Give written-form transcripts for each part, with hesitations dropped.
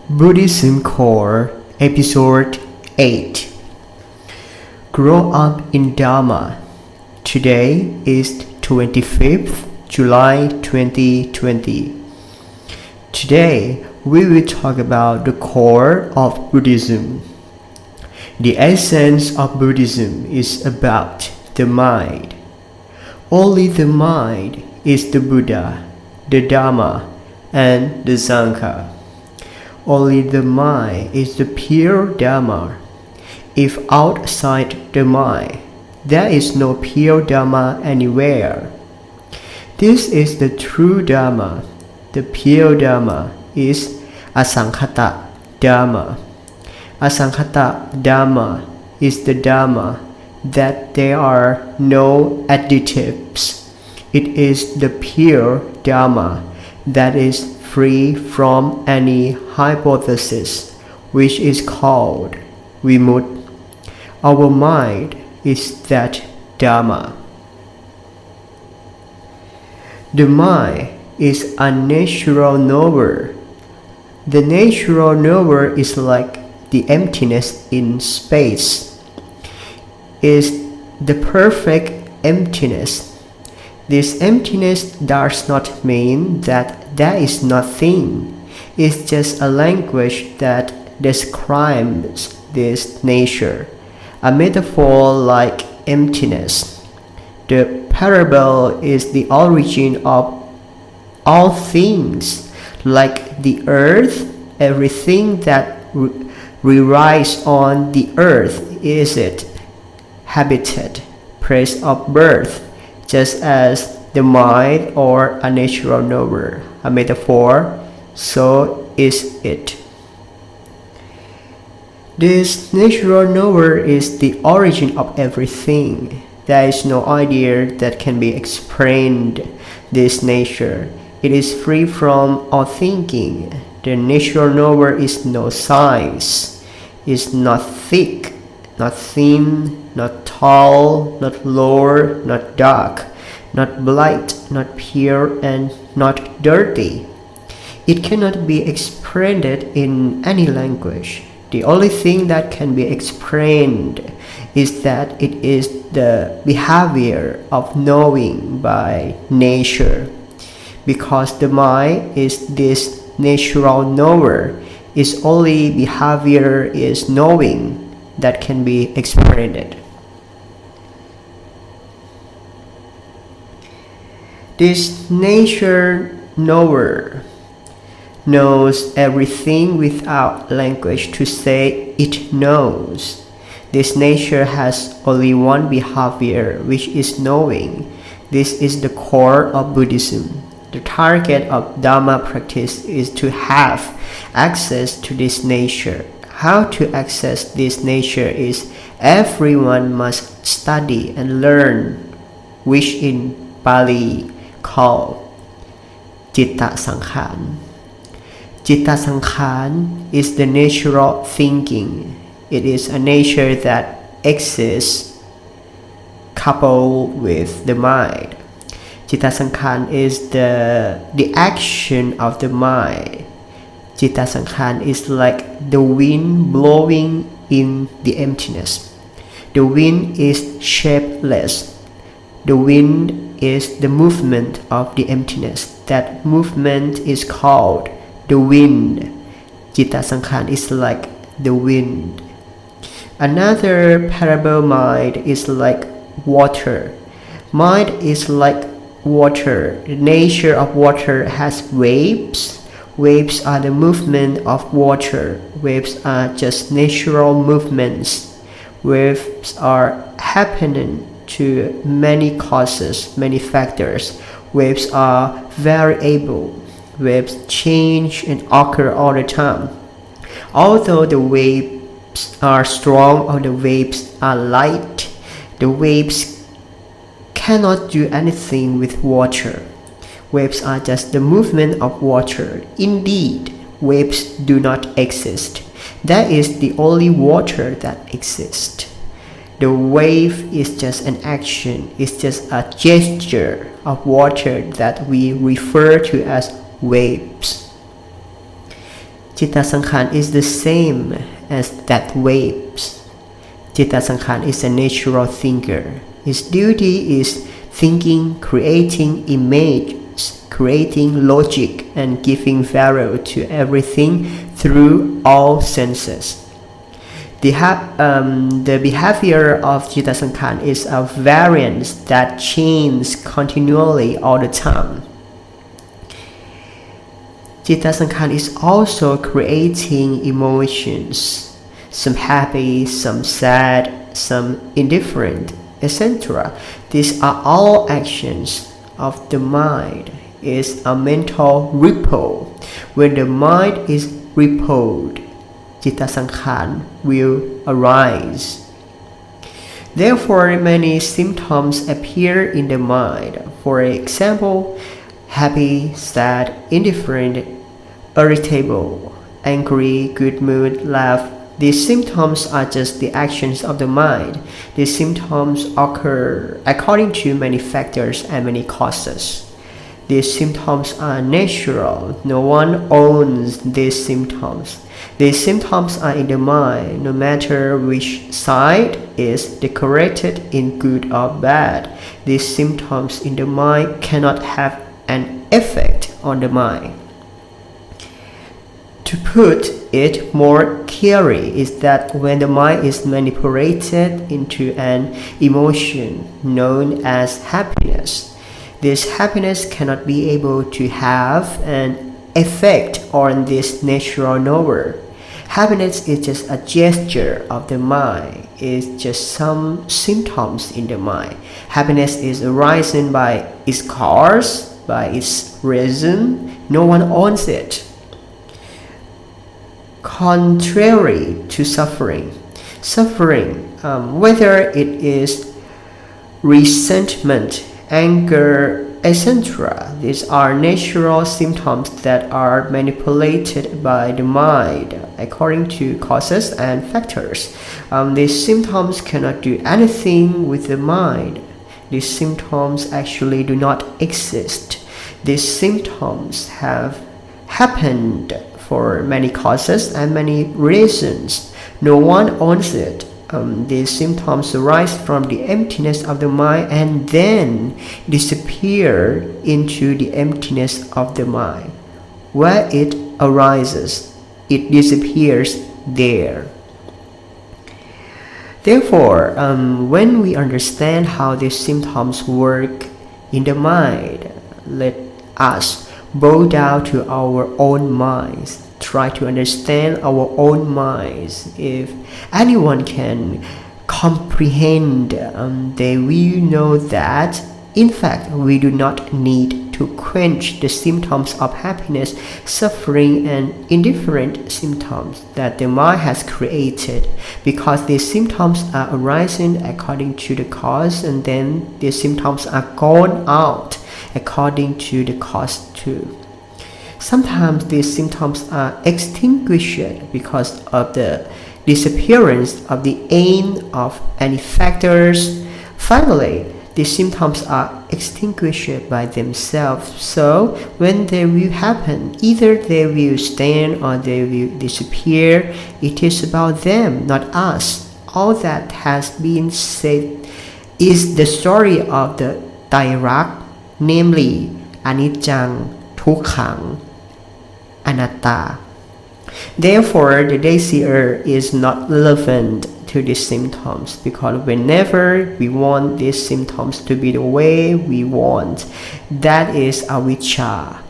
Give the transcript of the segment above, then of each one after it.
Buddhism Core, Episode 8. Grow up in Dharma. Today is 25th July 2020. Today we will talk about the core of Buddhism. The essence of Buddhism is about the mind. Only the mind is the Buddha, the Dharma, and the Sangha. Only the mind is the pure Dharma. If outside the mind, there is no pure Dharma anywhere. This is the true Dharma. The pure Dharma is Asankhata Dharma. Asankhata Dharma is the Dharma that there are no additives. It is the pure Dharma that is free from any hypothesis, which is called Vimut. Our mind is that Dharma. The mind is a natural knower. The natural knower is like the emptiness in space. Is the perfect emptiness. This emptiness does not mean that there is nothing. It's just a language that describes this nature, a metaphor like emptiness. The parable is the origin of all things, like the earth. Everything that relies on the earth is its habitat, place of birth, just as the mind or a natural knower, a metaphor, so is it. This natural knower is the origin of everything. There is no idea that can be explained this nature. It is free from all thinking. The natural knower is no size. It's not thick, not thin, not tall, not low, not dark, not bright, not pure, and not dirty. It cannot be explained in any language. The only thing that can be explained is that it is the behavior of knowing by nature. Because the mind is this natural knower, its only behavior is knowing that can be explained. This nature knower knows everything without language to say it knows. This nature has only one behavior, which is knowing. This is the core of Buddhism. The target of Dharma practice is to have access to this nature. How to access this nature is everyone must study and learn, which in Pali called Citta Sankhan. Citta Sankhan is the natural thinking. It is a nature that exists coupled with the mind. Citta Sankhan is the action of the mind. Citta Sankhan is like the wind blowing in the emptiness. The wind is shapeless. The wind is the movement of the emptiness. That movement is called the wind. Citta Sankhan is like the wind. Another parable mind is like water. Mind is like water. The nature of water has waves. Waves are the movement of water. Waves are just natural movements. Waves are happening to many causes, many factors. Waves are variable. Waves change and occur all the time. Although the waves are strong or the waves are light, the waves cannot do anything with water. Waves are just the movement of water. Indeed, waves do not exist. That is the only water that exists. The wave is just an action, it's just a gesture of water that we refer to as waves. Citta Sankhara is the same as that waves. Citta Sankhara is a natural thinker. His duty is thinking, creating images, creating logic, and giving value to everything through all senses. The behavior of Citta Sankhara is a variance that changes continually all the time. Citta Sankhara is also creating emotions, some happy, some sad, some indifferent, etc. These are all actions of the mind. It's a mental ripple. When the mind is rippled, Citta Sankhara will arise. Therefore, many symptoms appear in the mind. For example, happy, sad, indifferent, irritable, angry, good mood, laugh. These symptoms are just the actions of the mind. These symptoms occur according to many factors and many causes. These symptoms are natural. No one owns these symptoms. These symptoms are in the mind, no matter which side is decorated in good or bad. These symptoms in the mind cannot have an effect on the mind. To put it more clearly is that when the mind is manipulated into an emotion known as happiness, this happiness cannot be able to have an effect on this natural knower. Happiness is just a gesture of the mind. It's just some symptoms in the mind. Happiness is arising by its cause, by its reason. No one owns it. Contrary to suffering, whether it is resentment, anger, etc., these are natural symptoms that are manipulated by the mind according to causes and factors. These symptoms cannot do anything with the mind. These symptoms actually do not exist. These symptoms have happened for many causes and many reasons. No one owns it. These symptoms arise from the emptiness of the mind and then disappear into the emptiness of the mind. Where it arises, it disappears there. Therefore, when we understand how these symptoms work in the mind, let us bow down to our own minds. Try to understand our own minds. If anyone can comprehend, they will know that, in fact, we do not need to quench the symptoms of happiness, suffering, and indifferent symptoms that the mind has created, because these symptoms are arising according to the cause, and then these symptoms are gone out according to the cause too. Sometimes these symptoms are extinguished because of the disappearance of the aim of any factors. Finally, these symptoms are extinguished by themselves. So when they will happen, either they will stand or they will disappear. It is about them, not us. All that has been said is the story of the Tairak, namely Anicca, Dukkha, Anatta. Therefore, the Daisyer is not relevant to these symptoms, because whenever we want these symptoms to be the way we want, that is avijja.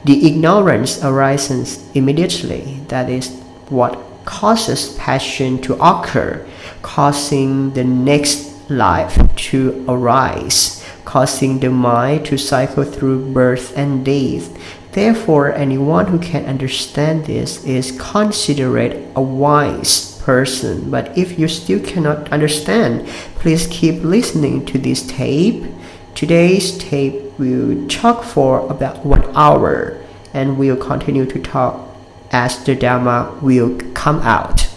The ignorance arises immediately. That is what causes passion to occur, causing the next life to arise, causing the mind to cycle through birth and death. Therefore, anyone who can understand this is considered a wise person. But if you still cannot understand, please keep listening to this tape. Today's tape will talk for about 1 hour, and we'll continue to talk as the Dharma will come out.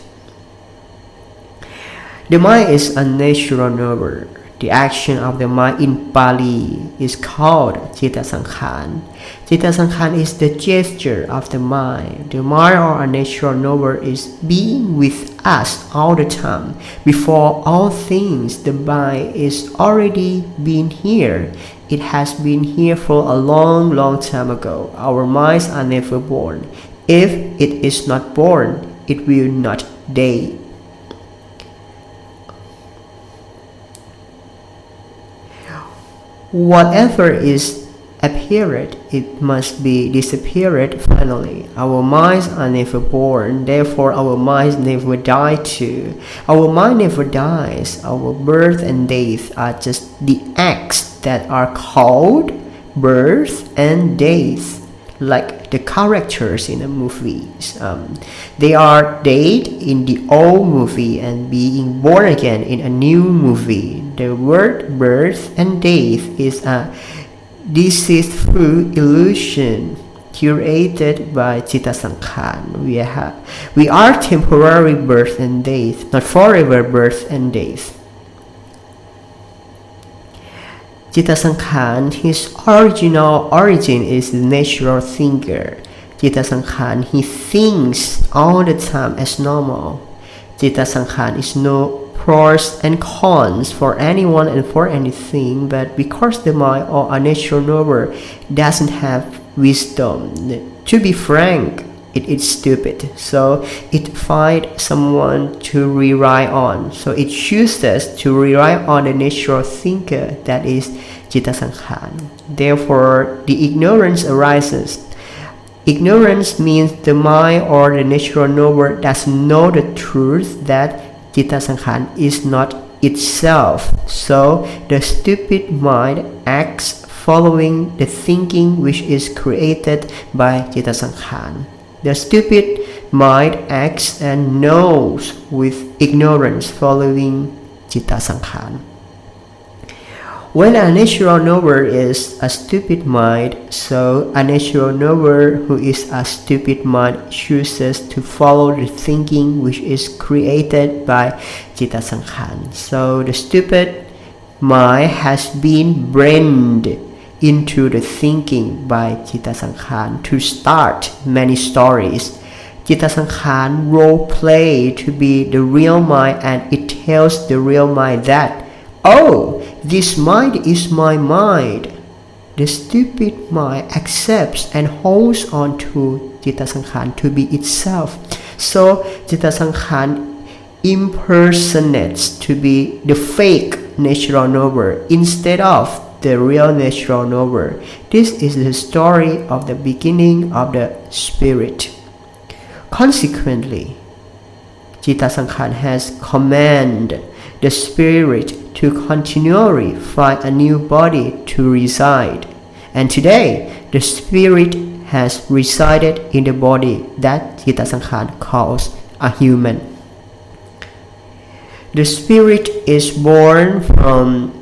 The mind is a natural knower. The action of the mind in Pali is called Citta Sankhara. Citta Sankhara is the gesture of the mind. The mind or a natural knower is being with us all the time. Before all things, the mind is already been here. It has been here for a long, long time ago. Our minds are never born. If it is not born, it will not die. Whatever is appeared, it must be disappeared finally. Our minds are never born, therefore our minds never die too. Our mind never dies. Our birth and death are just the acts that are called birth and death, like the characters in the movies. They are dead in the old movie and being born again in a new movie. The word birth and death is a deceitful illusion created by Citta Sankhara. We are temporary birth and death, not forever birth and death. Citta Sankhara, his original origin is the natural thinker. Citta Sankhara, he thinks all the time as normal. Citta Sankhara is no pros and cons for anyone and for anything, but because the mind or a natural knower doesn't have wisdom, to be frank, it is stupid. So it finds someone to rely on. So it chooses to rely on the natural thinker, that is Citta Sankhara. Therefore, the ignorance arises. Ignorance means the mind or the natural knower doesn't know the truth that Citta Sankhara is not itself. So the stupid mind acts following the thinking which is created by Citta Sankhara. The stupid mind acts and knows with ignorance following Citta Sankhara. When a natural knower is a stupid mind, so a natural knower who is a stupid mind chooses to follow the thinking which is created by Citta Sankhara. So the stupid mind has been brained into the thinking by Citta Sankhara to start many stories. Citta Sankhara role play to be the real mind, and it tells the real mind that, oh, this mind is my mind. The stupid mind accepts and holds on to Citta Sankhara to be itself. So Citta Sankhara impersonates to be the fake natural knower instead of the real natural knower. This is the story of the beginning of the spirit. Consequently, Citta Sankhara has commanded the spirit to continually find a new body to reside. And today, the spirit has resided in the body that Citta Sankhara calls a human. The spirit is born from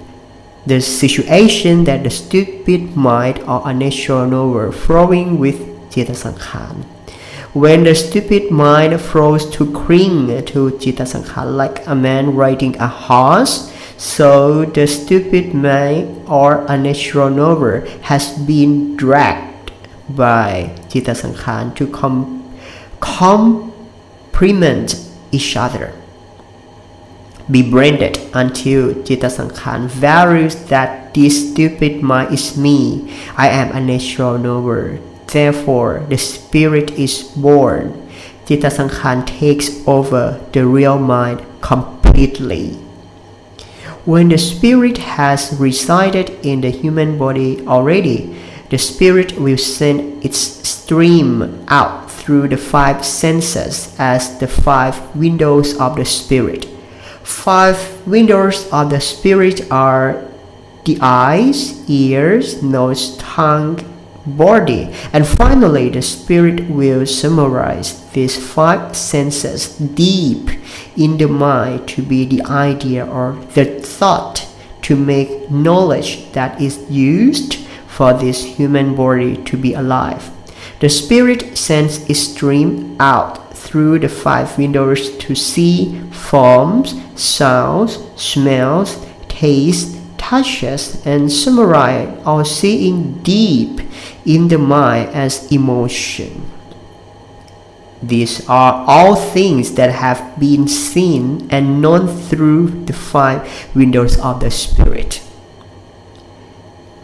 the situation that the stupid mind or a natural knower flowing with Citta Sankhara. When the stupid mind flows to cling to Citta Sankhara like a man riding a horse, so the stupid mind or a natural knower has been dragged by Citta Sankhara to complement each other, be branded until Citta Sankhara values that this stupid mind is me. I am a natural knower. Therefore, the spirit is born. Citta Sankhara takes over the real mind completely. When the spirit has resided in the human body already, the spirit will send its stream out through the five senses as the five windows of the spirit. Five windows of the spirit are the eyes, ears, nose, tongue, body, and finally the spirit will summarize these five senses deep in the mind to be the idea or the thought to make knowledge that is used for this human body to be alive. The spirit sends its stream out through the five windows to see forms, sounds, smells, tastes, touches, and summarize or seeing deep in the mind as emotion. These are all things that have been seen and known through the 5 windows of the Spirit.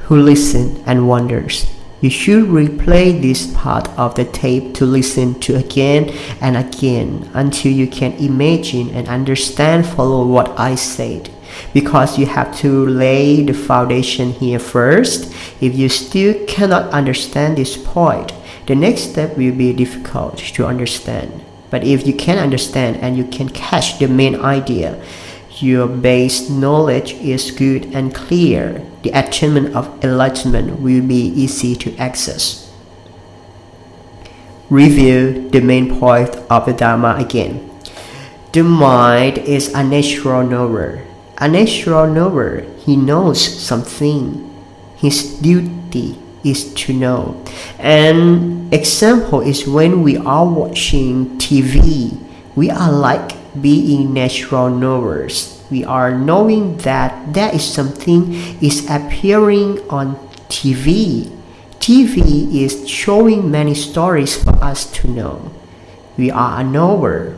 Who listen and wonders, you should replay this part of the tape to listen to again and again until you can imagine and understand, follow what I said. Because you have to lay the foundation here first. If you still cannot understand this point, the next step will be difficult to understand. But if you can understand and you can catch the main idea, your base knowledge is good and clear. The attainment of enlightenment will be easy to access. Review the main point of the Dharma again. The mind is a natural knower. A natural knower, he knows something. His duty is to know. An example is when we are watching TV. We are like being natural knowers. We are knowing that there is something is appearing on TV. TV is showing many stories for us to know. We are a knower.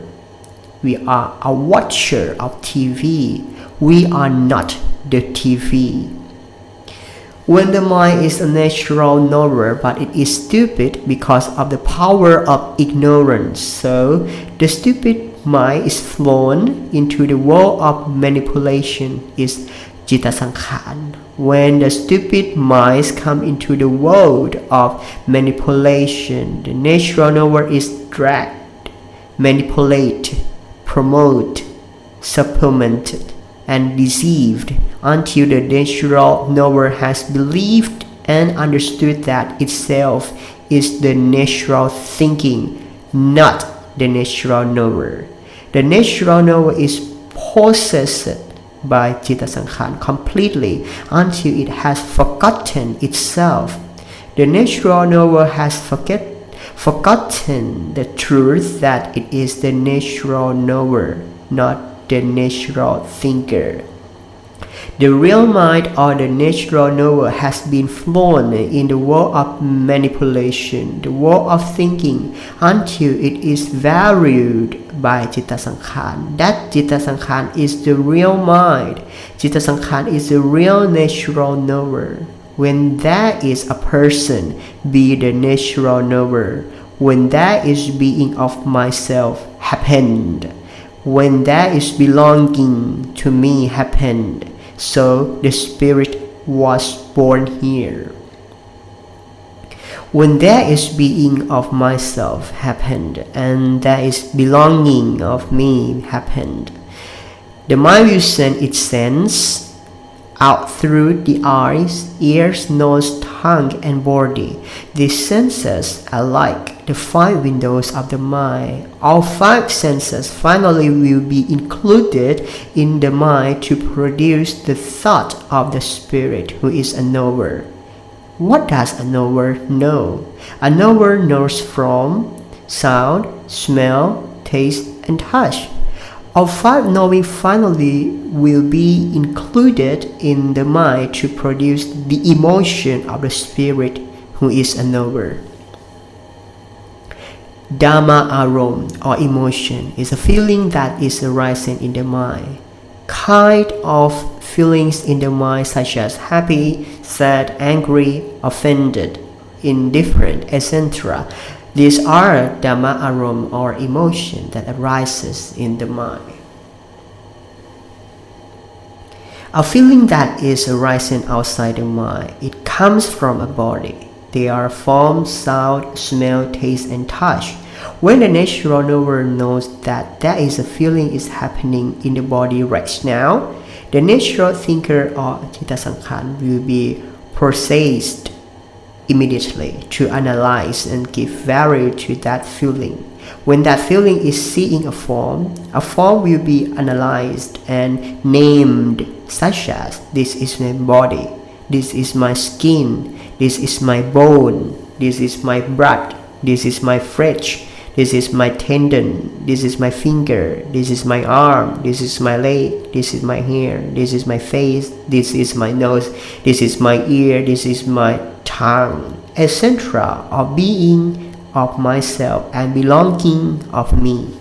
We are a watcher of TV. We are not the TV. When the mind is a natural knower, but it is stupid because of the power of ignorance, so the stupid mind is flown into the world of manipulation, is Citta Sankhara. When the stupid minds come into the world of manipulation, the natural knower is dragged, manipulated, promoted, supplemented, and deceived until the natural knower has believed and understood that itself is the natural thinking, not the natural knower. The natural knower is possessed by Citta Sankhara completely until it has forgotten itself. The natural knower has forgotten the truth that it is the natural knower, not the natural thinker. The real mind or the natural knower has been flown in the world of manipulation, the world of thinking, until it is valued by Citta Sankhara. That Citta Sankhara is the real mind. Citta Sankhara is the real natural knower. When there is a person, be the natural knower. When there is being of myself happened. When there is belonging to me happened, so the Spirit was born here. When there is being of myself happened, and there is belonging of me happened, the mind will send its sense out through the eyes, ears, nose, tongue, and body. These senses are like the 5 windows of the mind. All 5 senses finally will be included in the mind to produce the thought of the Spirit, who is a knower. What does a knower know? A knower knows from sound, smell, taste, and touch. All 5 knowing finally will be included in the mind to produce the emotion of the Spirit, who is a knower. Dharma arom, or emotion, is a feeling that is arising in the mind. Kind of feelings in the mind such as happy, sad, angry, offended, indifferent, etc. These are Dharma arom, or emotion that arises in the mind. A feeling that is arising outside the mind, it comes from a body. They are form, sound, smell, taste, and touch. When the natural knower knows that there is a feeling is happening in the body right now, the natural thinker or Citta Sankhara will be processed immediately to analyze and give value to that feeling. When that feeling is seeing a form will be analyzed and named, such as this is my body, this is my skin, this is my bone, this is my blood, this is my flesh, This is my tendon. This is my finger. This is my arm. This is my leg. This is my hair. This is my face. This is my nose. This is my ear. This is my tongue, etc. of being of myself and belonging of me.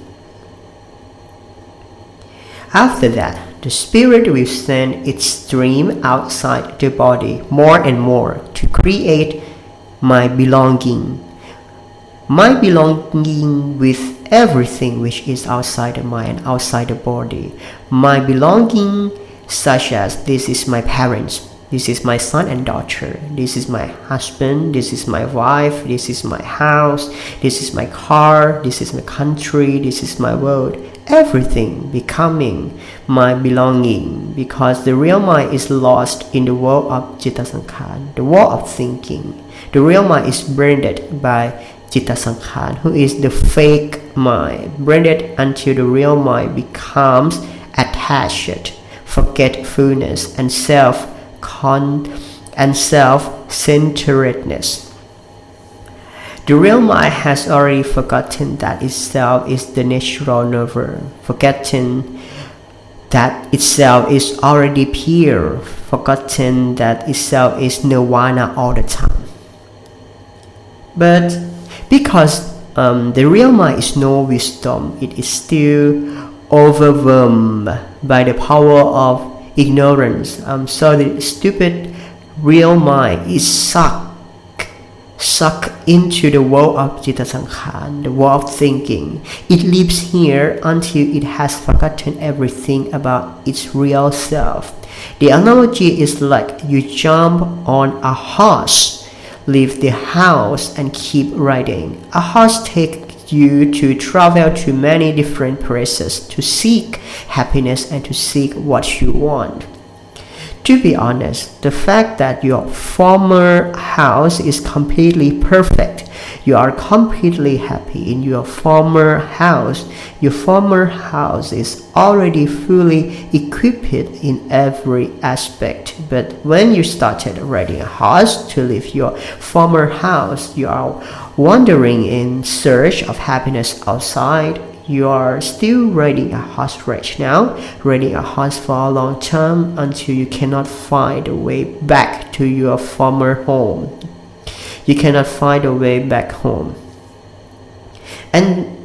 After that, the spirit will send its stream outside the body more and more to create my belonging. My belonging with everything which is outside the mind, outside the body. My belonging such as this is my parents, this is my son and daughter, this is my husband, this is my wife, this is my house, this is my car, this is my country, this is my world. Everything becoming my belonging, because the real mind is lost in the world of Citta Sankhara, the world of thinking. The real mind is branded by Citta Sankhara, who is the fake mind, branded until the real mind becomes attached, forgetfulness, and self-centeredness. The real mind has already forgotten that itself is the natural knower, forgotten that itself is already pure, forgotten that itself is nirvana all the time. But because the real mind is no wisdom, it is still overwhelmed by the power of ignorance. So the stupid real mind is sucked into the world of Citta Sankhara, the world of thinking. It lives here until it has forgotten everything about its real self. The analogy is like you jump on a horse, leave the house and keep riding. A horse takes you to travel to many different places to seek happiness and to seek what you want. To be honest, the fact that your former house is completely perfect, you are completely happy in your former house is already fully equipped in every aspect. But when you started riding a horse to leave your former house, you are wandering in search of happiness outside. You are still riding a horse right now, riding a horse for a long time until you cannot find a way back to your former home. You cannot find a way back home. And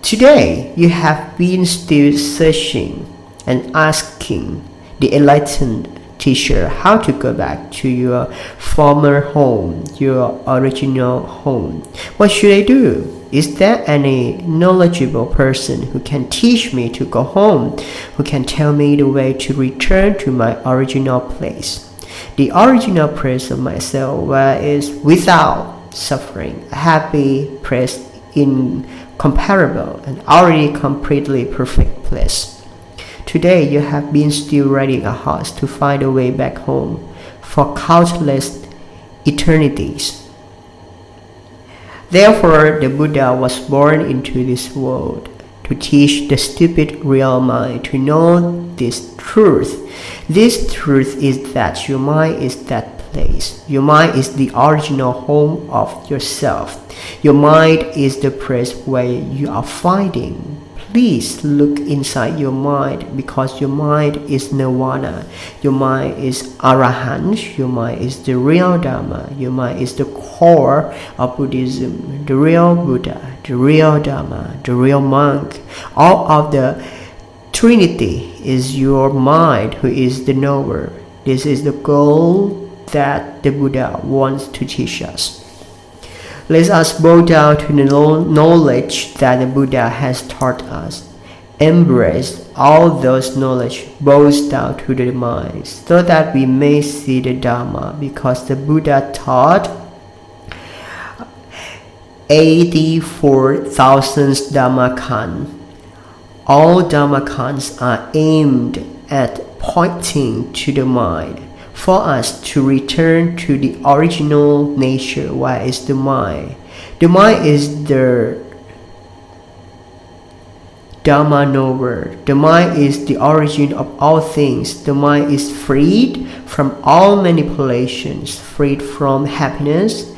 today you have been still searching and asking the enlightened teacher how to go back to your former home, your original home. What should I do? Is there any knowledgeable person who can teach me to go home, who can tell me the way to return to my original place? The original place of myself, where is without suffering, a happy place, incomparable and already completely perfect place. Today you have been still riding a horse to find a way back home for countless eternities. Therefore, the Buddha was born into this world to teach the stupid real mind to know this truth. This truth is that your mind is that place. Your mind is the original home of yourself. Your mind is the place where you are finding. Please look inside your mind, because your mind is nirvana. Your mind is arahant. Your mind is the real Dharma. Your mind is the core of Buddhism, the real Buddha, the real Dharma, the real monk. All of the Trinity is your mind, who is the knower. This is the goal that the Buddha wants to teach us. Let us bow down to the knowledge that the Buddha has taught us. Embrace all those knowledge bows down to the mind, so that we may see the Dharma, because the Buddha taught 84,000 Dhammakan. All Dhammakans are aimed at pointing to the mind, for us to return to the original nature. Where is the mind? The mind is the Dharma knower. The mind is the origin of all things. The mind is freed from all manipulations, freed from happiness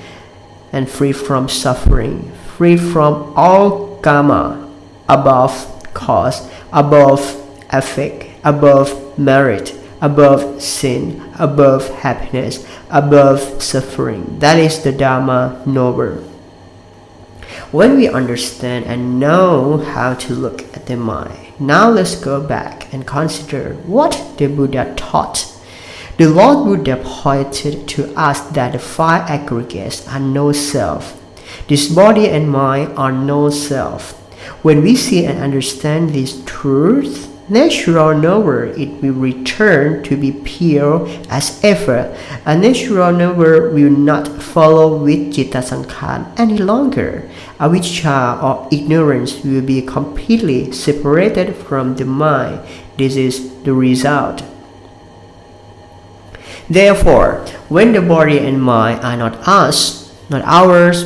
and free from suffering, free from all karma, above cause, above effect, above merit, above sin, above happiness, above suffering. That is the Dharma knower. When we understand and know how to look at the mind, now let's go back and consider what the Buddha taught. The Lord Buddha pointed to us that the five aggregates are no self. This body and mind are no self. When we see and understand this truth, natural knower, it will return to be pure as ever. A natural knower will not follow with citta sankhara any longer. Avijja or ignorance will be completely separated from the mind. This is the result. Therefore, when the body and mind are not us, not ours,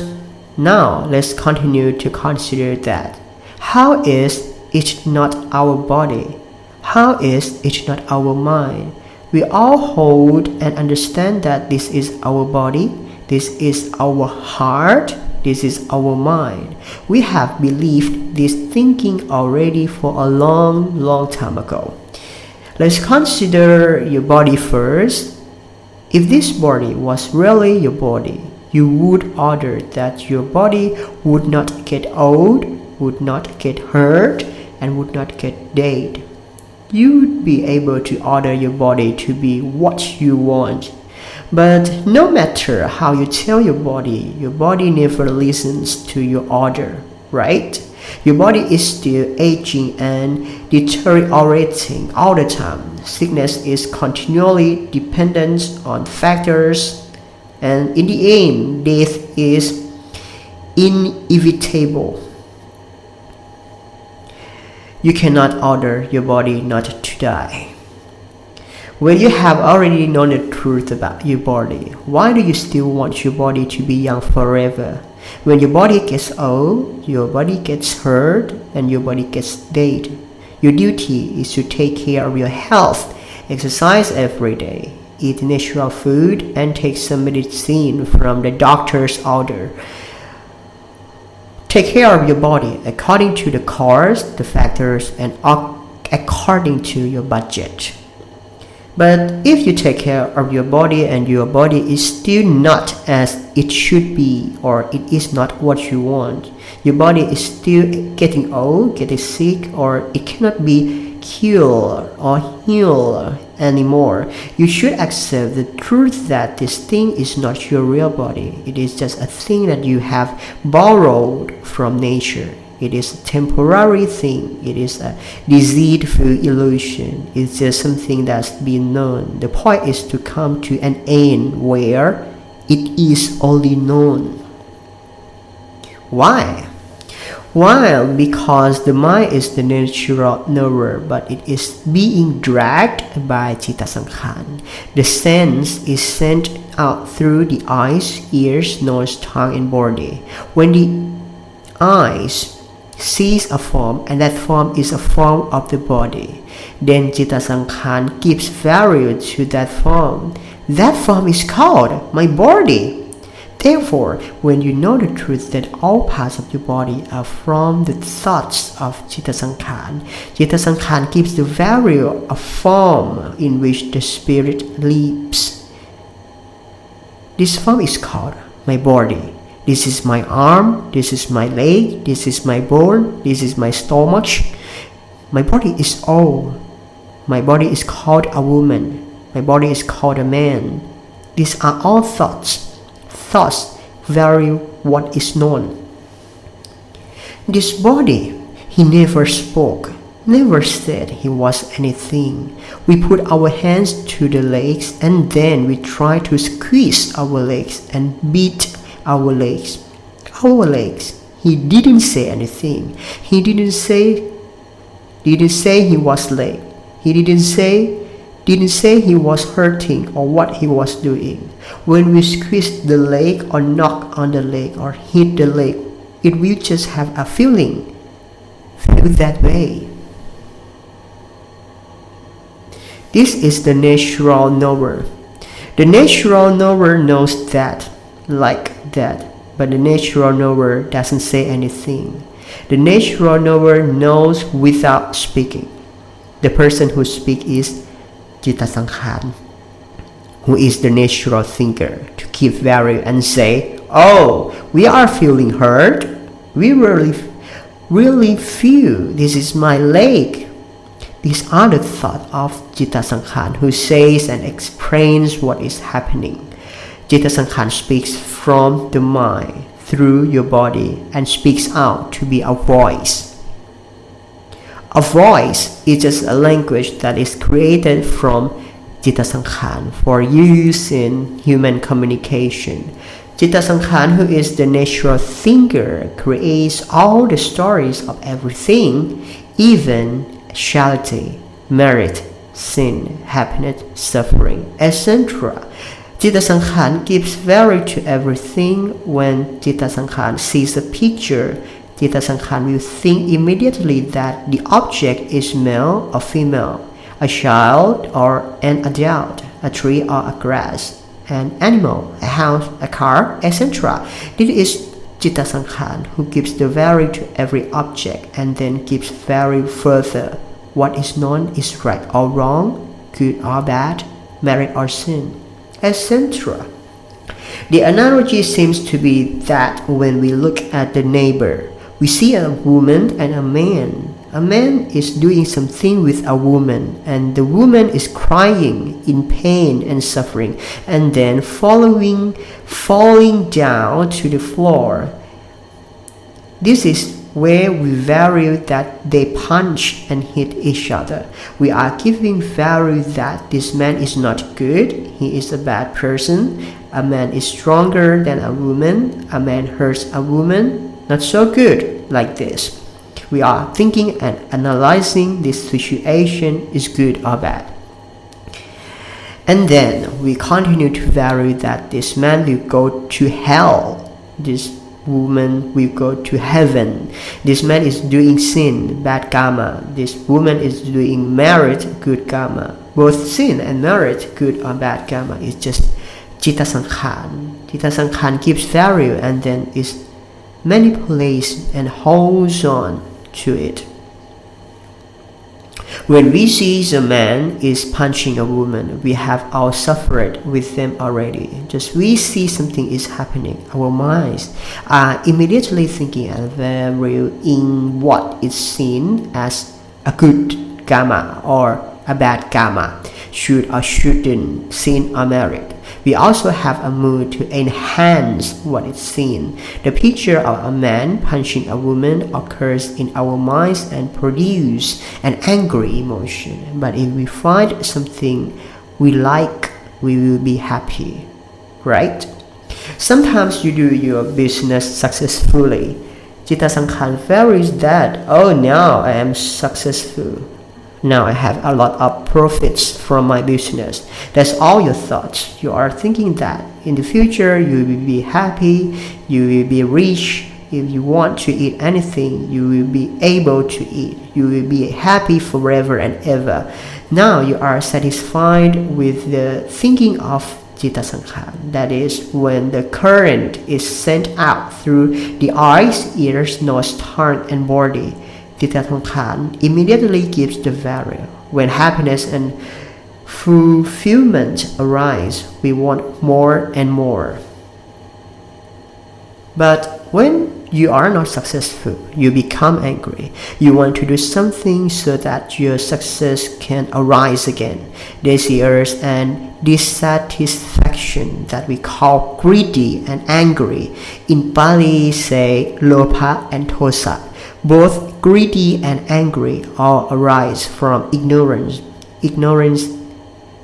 now let's continue to consider that. How is it not our body? How is it not our mind? We all hold and understand that this is our body, this is our heart, this is our mind. We have believed this thinking already for a long time ago. Let's consider your body first. If this body was really your body, you would order that your body would not get old, would not get hurt, and would not get dead. You would be able to order your body to be what you want. But no matter how you tell your body never listens to your order, right? Your body is still aging and deteriorating all the time. Sickness is continually dependent on factors, and in the end, death is inevitable. You cannot order your body not to die. When you have already known the truth about your body, why do you still want your body to be young forever? When your body gets old, your body gets hurt, and your body gets dead. Your duty is to take care of your health, exercise every day, eat natural food, and take some medicine from the doctor's order. Take care of your body according to the cause, the factors, and according to your budget. But if you take care of your body and your body is still not as it should be, or it is not what you want, your body is still getting old, getting sick, or it cannot be cured or healed anymore, you should accept the truth that this thing is not your real body. It is just a thing that you have borrowed from nature. It is a temporary thing. It is a deceitful illusion. It's just something that's been known. The point is to come to an end where it is only known. Why? Why? Because the mind is the natural knower, but it is being dragged by citta sankhara. The sense is sent out through the eyes, ears, nose, tongue, and body. When the eyes sees a form, and that form is a form of the body, then citta sankhara gives value to that form. That form is called my body. Therefore, when you know the truth that all parts of your body are from the thoughts of citta sankhara gives the value of form in which the spirit lives. This form is called my body. This is my arm, this is my leg, this is my bone, this is my stomach. My body is all. My body is called a woman. My body is called a man. These are all thoughts. Thoughts vary what is known. This body, he never spoke, never said he was anything. We put our hands to the legs and then we try to squeeze our legs and beat our legs. Our legs. He didn't say anything. He didn't say he was late. He didn't say he was hurting or what he was doing. When we squeeze the leg or knock on the leg or hit the leg, it will just have a feeling. Feel that way. This is the natural knower. The natural knower knows that, like that, but the natural knower doesn't say anything. The natural knower knows without speaking. The person who speaks is Citta Sankhara, who is the natural thinker, to give value and say, oh, we are feeling hurt. We really feel this is my leg. These are the thoughts of Citta Sankhara, who says and explains what is happening. Citta Sankhara speaks from the mind through your body and speaks out to be a voice. A voice is just a language that is created from Citta Sankhara for use in human communication. Citta Sankhara, who is the natural thinker, creates all the stories of everything, even charity, merit, sin, happiness, suffering, etc. Citta Sankhara gives value to everything. When Citta Sankhara sees a picture, Citta Sankhara will think immediately that the object is male or female, a child or an adult, a tree or a grass, an animal, a house, a car, etc. This is Citta Sankhara, who gives the value to every object and then gives value further. What is known is right or wrong, good or bad, merit or sin, etc. The analogy seems to be that when we look at the neighbor, we see a woman and a man. A man is doing something with a woman, and the woman is crying in pain and suffering, and then falling down to the floor. This is where we value that they punch and hit each other. We are giving value that this man is not good, he is a bad person, a man is stronger than a woman, a man hurts a woman, not so good, like this. We are thinking and analyzing this situation is good or bad. And then we continue to value that this man will go to hell, this woman will go to heaven, this man is doing sin, bad karma, this woman is doing merit, good karma. Both sin and merit, good or bad karma, is just Citta Sankhara. Citta Sankhara gives value and then is manipulates and holds on to it. When we see a man is punching a woman, we have all suffered with them already. Just we see something is happening, our minds are immediately thinking and value in what is seen as a good karma or a bad karma, should or shouldn't, sin or merit. We also have a mood to enhance what is seen. The picture of a man punching a woman occurs in our minds and produces an angry emotion. But if we find something we like, we will be happy, right? Sometimes you do your business successfully. Citta Sankhara values that, oh, now I am successful. Now I have a lot of profits from my business. That's all your thoughts. You are thinking that in the future you will be happy, you will be rich. If you want to eat anything, you will be able to eat. You will be happy forever and ever. Now you are satisfied with the thinking of Citta Sankhara. That is when the current is sent out through the eyes, ears, nose, tongue, and body. Citta Sankhara immediately gives the value. When happiness and fulfillment arise, we want more and more. But when you are not successful, you become angry. You want to do something so that your success can arise again. Desires and dissatisfaction that we call greedy and angry. In Pali say lopha and tosa. Both greedy and angry all arise from ignorance. Ignorance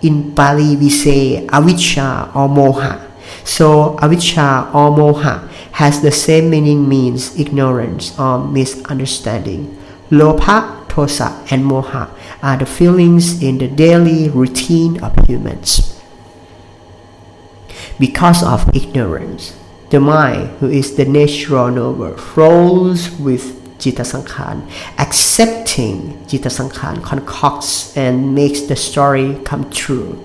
in Pali we say avijja or moha. So avijja or moha has the same meaning, means ignorance or misunderstanding. Lopha, tosa, and moha are the feelings in the daily routine of humans. Because of ignorance, the mind, who is the natural knower, flows with Citta Sankhara. Accepting Citta Sankhara concocts and makes the story come true.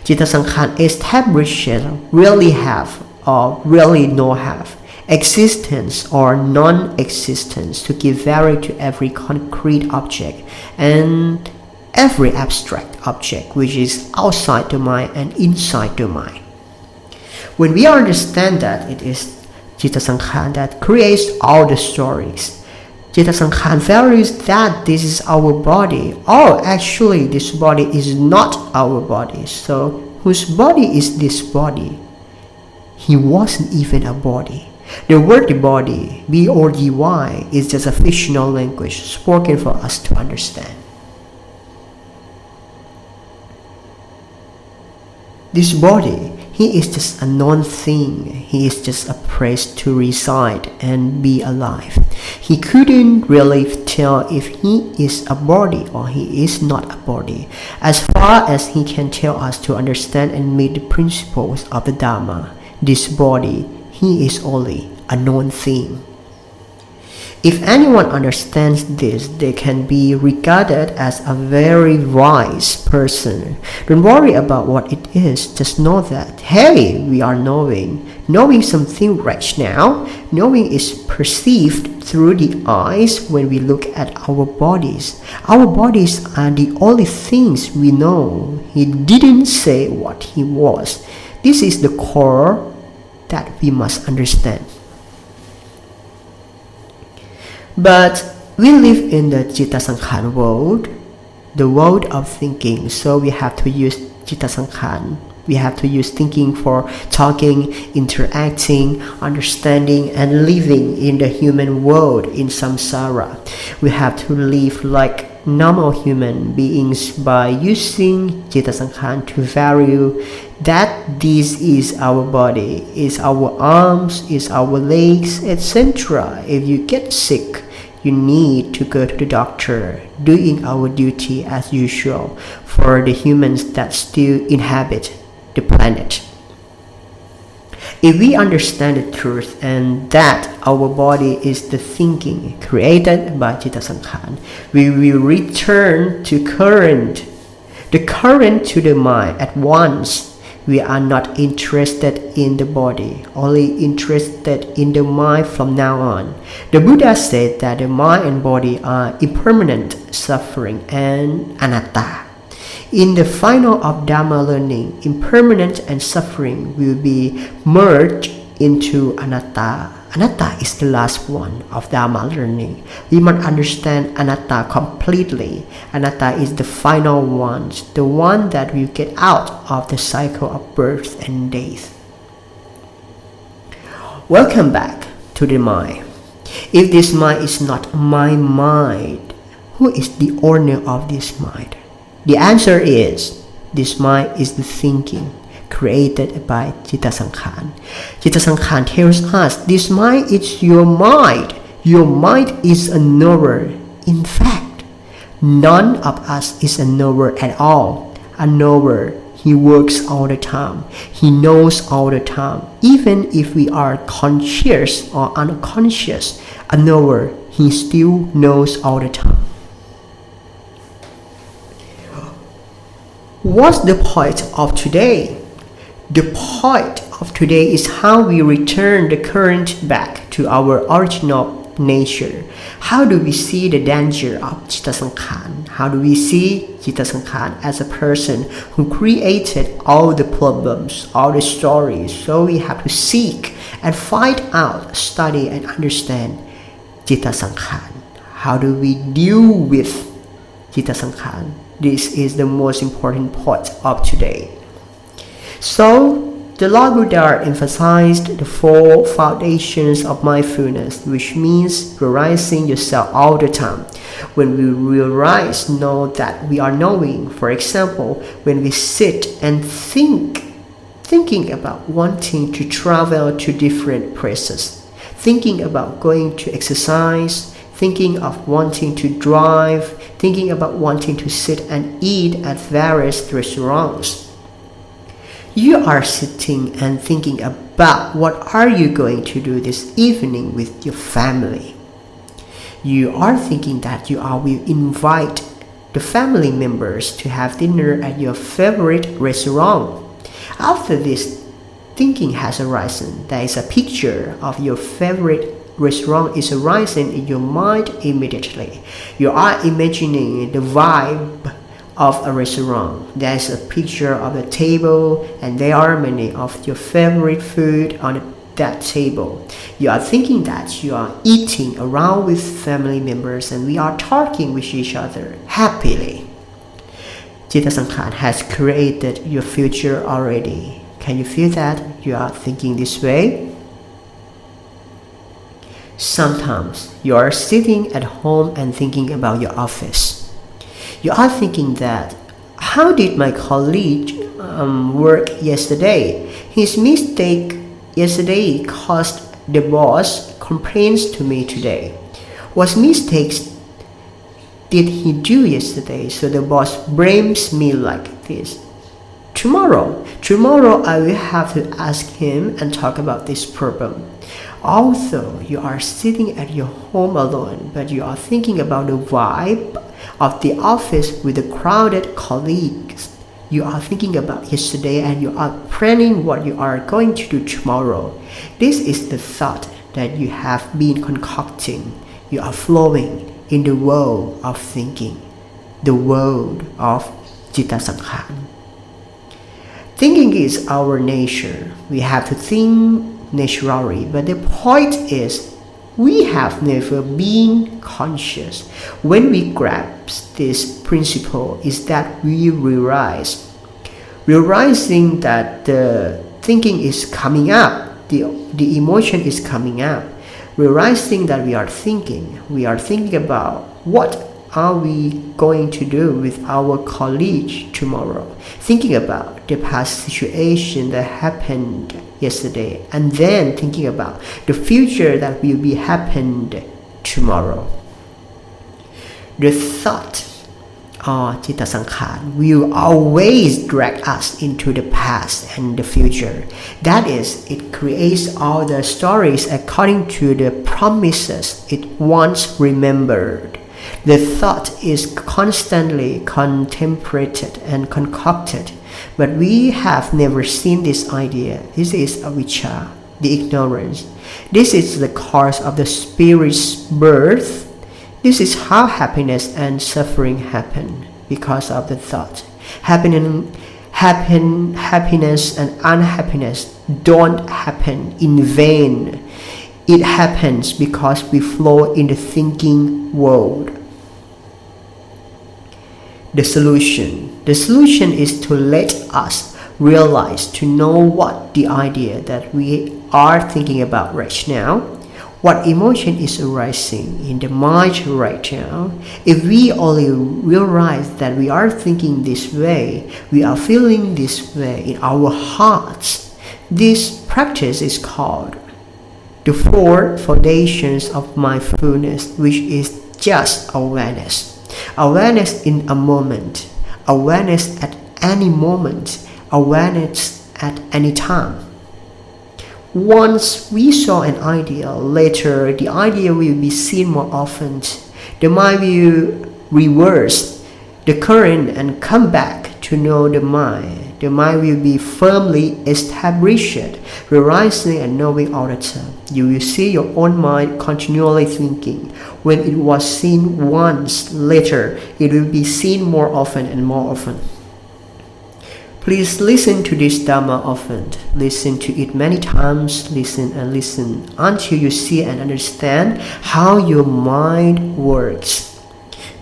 Citta Sankhara establishes really have or really no have, existence or non-existence, to give value to every concrete object and every abstract object which is outside the mind and inside the mind. When we understand that it is Citta Sankhara that creates all the stories, Citta Sankhara values that this is our body. Oh, actually this body is not our body. So whose body is this body? He wasn't even a body. The word body, B-O-D-Y, is just a fictional language spoken for us to understand. This body, he is just a non-thing. He is just a place to reside and be alive. He couldn't really tell if he is a body or he is not a body, as far as he can tell us to understand and meet the principles of the Dharma. This body, he is only a known thing. If anyone understands this, they can be regarded as a very wise person. Don't worry about what it is, just know that, hey, we are knowing. Knowing something right now, knowing is perceived through the eyes when we look at our bodies. Our bodies are the only things we know. He didn't say what he was. This is the core that we must understand. But we live in the Citta Sankhara world, the world of thinking, so we have to use Citta Sankhara. We have to use thinking for talking, interacting, understanding, and living in the human world in samsara. We have to live like normal human beings by using Citta Sankhara to value that this is our body, is our arms, is our legs, etc. If you get sick, you need to go to the doctor, doing our duty as usual for the humans that still inhabit the planet. If we understand the truth and that our body is the thinking created by Citta Sankhara, we will return to the current to the mind at once. We are not interested in the body, only interested in the mind from now on. The Buddha said that the mind and body are impermanent, suffering, and anatta. In the final of Dharma learning, impermanent and suffering will be merged into anatta. Anatta is the last one of Dharma learning. We must understand anatta completely. Anatta is the final one, the one that will get out of the cycle of birth and death. Welcome back to the mind. If this mind is not my mind, who is the owner of this mind? The answer is, this mind is the thinking created by Citta Sankhara. Citta Sankhara tells us this mind is your mind. Your mind is a knower. In fact, none of us is a knower at all. A knower, he works all the time. He knows all the time. Even if we are conscious or unconscious, a knower, he still knows all the time. What's the point of today? The point of today is how we return the current back to our original nature. How do we see the danger of Citta Sankhara? How do we see Citta Sankhara as a person who created all the problems, all the stories? So we have to seek and find out, study and understand Citta Sankhara. How do we deal with Citta Sankhara? This is the most important part of today. So, the Lord Buddha emphasized the 4 foundations of mindfulness, which means realizing yourself all the time. When we realize, know that we are knowing. For example, when we sit and thinking about wanting to travel to different places, thinking about going to exercise, thinking of wanting to drive, thinking about wanting to sit and eat at various restaurants. You are sitting and thinking about what are you going to do this evening with your family. You are thinking that you will invite the family members to have dinner at your favorite restaurant. After this thinking has arisen. There is a picture of your favorite restaurant is arising in your mind immediately. You are imagining the vibe of a restaurant. There is a picture of a table, and there are many of your favorite food on that table. You are thinking that you are eating around with family members, and we are talking with each other happily. Citta Sankhara has created your future already. Can you feel that you are thinking this way? Sometimes you are sitting at home and thinking about your office. You are thinking that, how did my colleague work yesterday? His mistake yesterday caused the boss complaints to me today. What mistakes did he do yesterday so the boss blames me like this? Tomorrow I will have to ask him and talk about this problem. Although you are sitting at your home alone, but you are thinking about the vibe of the office with the crowded colleagues. You are thinking about yesterday, and you are planning what you are going to do tomorrow. This is the thought that you have been concocting. You are flowing in the world of thinking, the world of Citta Sankhara. Thinking is our nature. We have to think naturally, but the point is we have never been conscious. When we grasp this principle is that we realizing that the thinking is coming up, the emotion is coming up, realizing that we are thinking about what are we going to do with our colleague tomorrow, thinking about the past situation that happened yesterday, and then thinking about the future that will be happened tomorrow. The thought or Citta Sankhara will always drag us into the past and the future. That is, it creates all the stories according to the promises it once remembered. The thought is constantly contemplated and concocted, but we have never seen this idea. This is avijja, the ignorance. This is the cause of the spirit's birth. This is how happiness and suffering happen, because of the thought. Happiness and unhappiness don't happen in vain. It happens because we flow in the thinking world. The solution is to let us realize, to know what the idea that we are thinking about right now, what emotion is arising in the mind right now. If we only realize that we are thinking this way, we are feeling this way in our hearts, this practice is called the 4 foundations of mindfulness, which is just awareness. Awareness in a moment, awareness at any moment, awareness at any time. Once we saw an idea, later the idea will be seen more often. The mind will reverse the current and come back to know the mind. The mind will be firmly established, realizing and knowing all the time. You will see your own mind continually thinking. When it was seen once, later it will be seen more often and more often. Please listen to this Dharma often. Listen to it many times. Listen and listen until you see and understand how your mind works.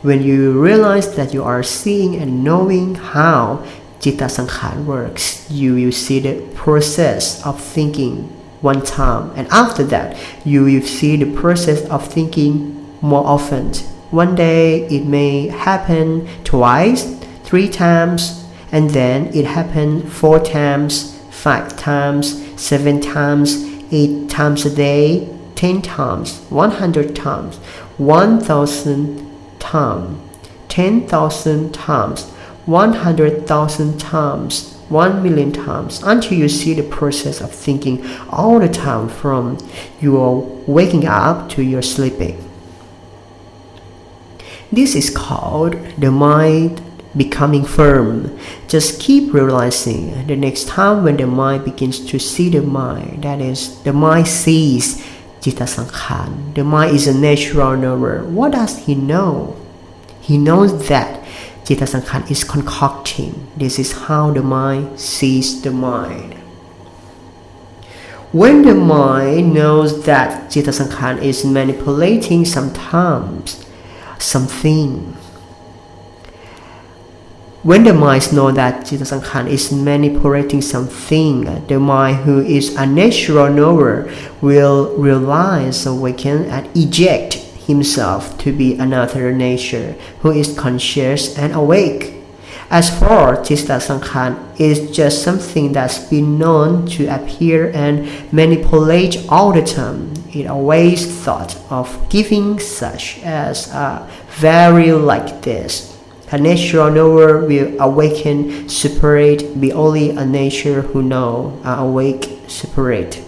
When you realize that you are seeing and knowing how Citta Sankhara works, you will see the process of thinking one time, and after that you will see the process of thinking more often. One day it may happen twice, 3 times, and then it happened 4 times, 5 times, 7 times, 8 times a day, 10 times, 100 times, 1,000 times, 10,000 times, 100,000 times, 1,000,000 times, until you see the process of thinking all the time from your waking up to your sleeping. This is called the becoming firm. Just keep realizing the next time when the mind begins to see the mind, that is, the mind sees Citta Sankhara. The mind is a natural knower. What does he know? He knows that Citta Sankhara is concocting. This is how the mind sees the mind. When the mind knows that Citta Sankhara is manipulating sometimes something, when the mind knows that Citta Sankhara is manipulating something, the mind who is a natural knower will realize, awaken, and eject himself to be another nature who is conscious and awake. As for Citta Sankhara, is just something that's been known to appear and manipulate all the time. It always thought of giving such as a value like this. A natural knower will awaken, separate, be only a nature who know, awake, separate.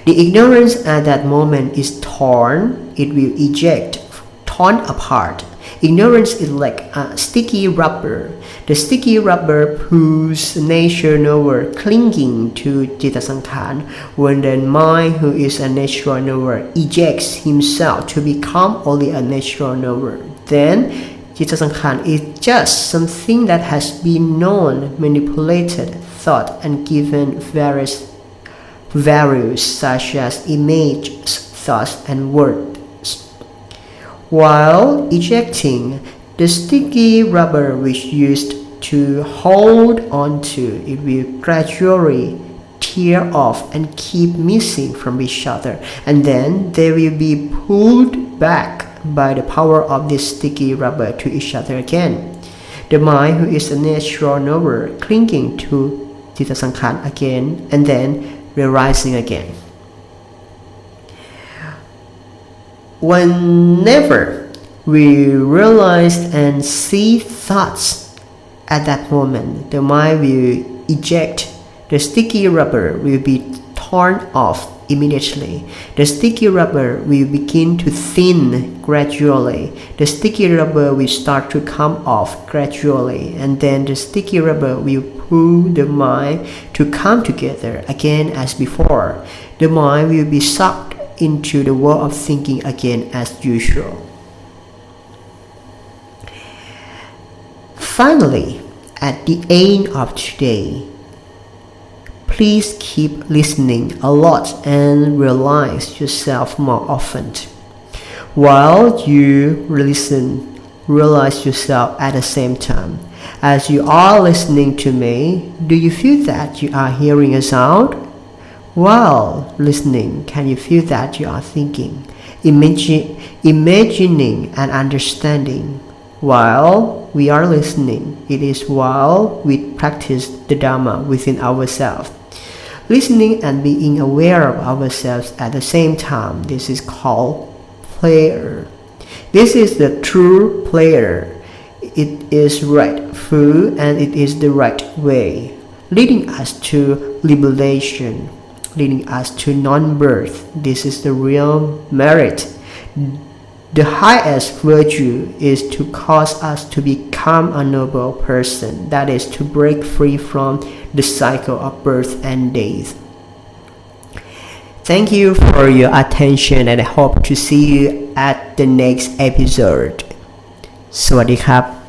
The ignorance at that moment is torn, it will eject, torn apart. Ignorance is like a sticky rubber. The sticky rubber pulls nature knower clinging to Citta Sankhara. When the mind who is a natural knower ejects himself to become only a natural knower, then Citta Sankhara is just something that has been known, manipulated, thought, and given various values such as images, thoughts, and words. While ejecting, the sticky rubber which used to hold onto it will gradually tear off and keep missing from each other, and then they will be pulled back by the power of this sticky rubber to each other again. The mind who is a natural knower clinging to Citta Sankhara again and then realizing again. Whenever we realize and see thoughts at that moment, the mind will eject. The sticky rubber will be torn off immediately. The sticky rubber will begin to thin gradually. The sticky rubber will start to come off gradually, and then the sticky rubber will pull the mind to come together again as before. The mind will be sucked into the world of thinking again as usual. Finally, at the end of today, please keep listening a lot and realize yourself more often. While you listen, realize yourself at the same time. As you are listening to me, do you feel that you are hearing a sound? While listening, can you feel that you are thinking, imagining and understanding? While we are listening, it is while we practice the Dharma within ourselves. Listening and being aware of ourselves at the same time, this is called prayer. This is the true prayer. It is rightful and it is the right way, leading us to liberation, leading us to non-birth. This is the real merit. The highest virtue is to cause us to become a noble person, that is, to break free from the cycle of birth and death. Thank you for your attention, and I hope to see you at the next episode. สวัสดีครับ